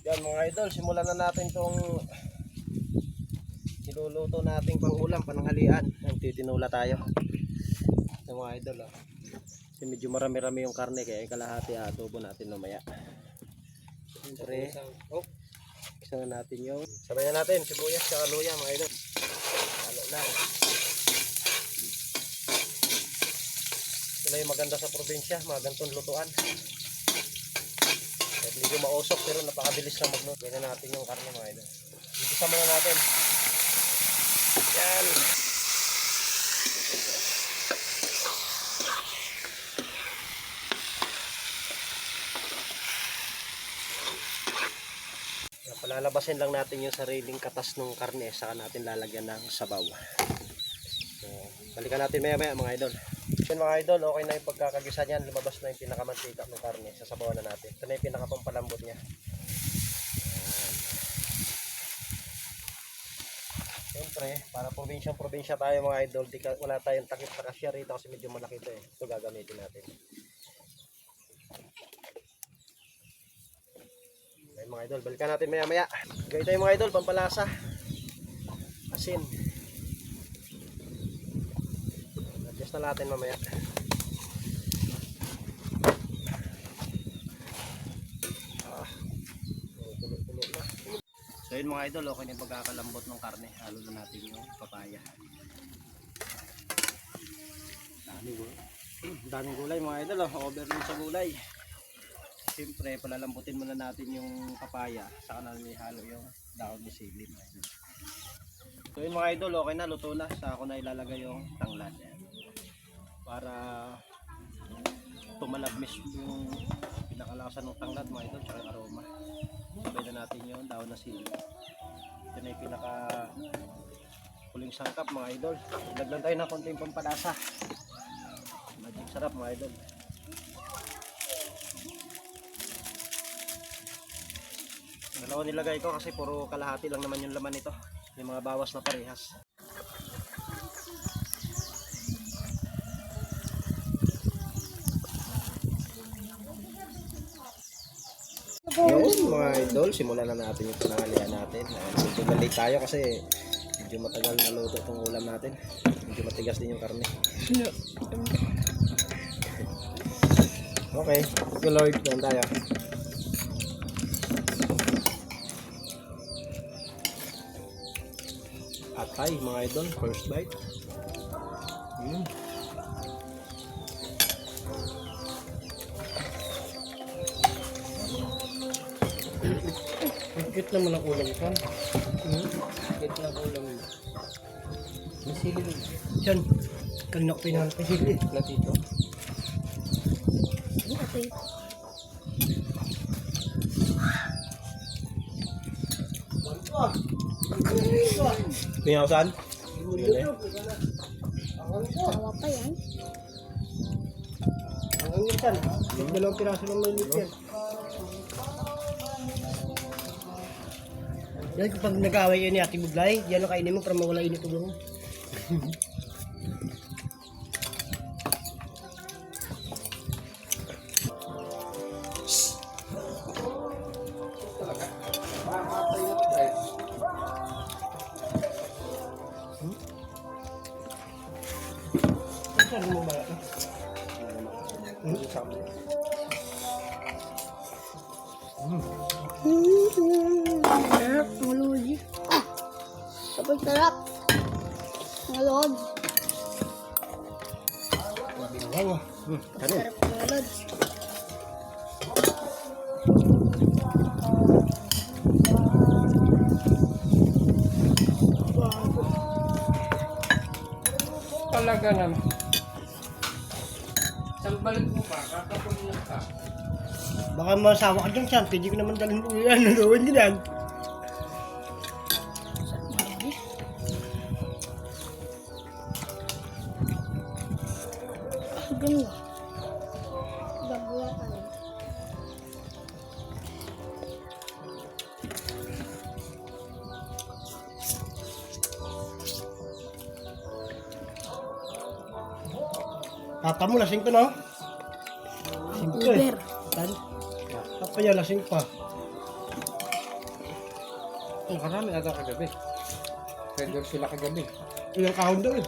Yan mga idol, simulan na natin tong niluluto nating pang-ulam, pananghalian. Nagtitinula tayo. Yan mga idol, oh. Kasi medyo marami-rami yung karne, kaya kalahati adobo natin mamaya. Siyempre, isa na natin yung sabayan natin, sibuyas at luya mga idol. Halo lang. Ito na yung maganda sa probinsya, mga gantong lutuan. Medyo mausok pero napakabilis na magluto. Ganyan natin yung karne mga idol. Igisa muna natin. Yan. Palalabasin lang natin yung sariling katas ng karne, saka natin lalagyan ng sabaw. So, balikan natin maya maya mga idol. Yan mga idol, okay na yung pagkakagisa niyan. Lumabas na yung pinakamantika ng karne. Sasabawan na natin. Ito na yung pinakapampalambot niya. Siyempre, para probinsya tayo mga idol, wala tayong takip sa kasya rito kasi medyo malaki ito eh. Ito gagamitin natin. Okay mga idol, balikan natin maya maya. Gawin tayo mga idol, pampalasa. Asin. Adjust na natin mamaya. Tulo-tulo na. So yun mga idol, okay na yung pagkakalambot ng karne. Halo na natin yung papaya. Daming gulay mga idol, overload sa gulay. Siyempre, palalambutin muna natin yung papaya. Saka natin ihalo yung daon ni sili. So yun mga idol, okay na, luto na. Saka ako na ilalagay yung tanglad. Para tumalabmis yung pinakalasa ng tanglad mga idol, tsaka yung aroma. Sabay na natin yung daon na sili. Ito na yung pinaka huling sangkap mga idol. Ilaglan tayo ng konting pampalasa. Magic sarap mga idol. Dalawa nilagay ko kasi puro kalahati lang naman yung laman nito. Yung mga bawas na parehas. Yun mga idol, simulan na natin yung panangalian natin. Medyo galit tayo kasi medyo matagal na luto itong ulam natin. Medyo matigas din yung karne. Okay, thank you Lord. Doon tayo. Atay mga idol, first bite. Higit naman ang ulam ko. Higit na ang ulam mo. Masili mo. Diyan. Kanina ko pinahal pa sili. Platito. Okay. Pinausan? Tawa pa yan. Ang minsan, dalawang piraso ng maliit yan. Yan kapag nag-away yun ni Ate Buglay, yan ang kainin mo para mawala init ulo mo. Saan mo ba ito? Sarap, maluli. Sobrang sarap. Malod. Binangan. Sarap malod. Talaga naman. Saan balik mo pa? Kakapunin ka. Baka masawa ka dyan, Chan. Pwede ko naman dalhin uwi. Ano naman yan? Ganun. Babuya ka na. Papa mo, lasing ko, no? Lasing ko, eh. Uber. Tan? Papa niya, lasing pa. Nakarami ata kagabi. Pwede sila kagabi. Ilang kahon daw eh.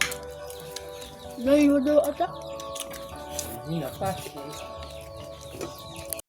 Layo daw ata. Hindi na pa.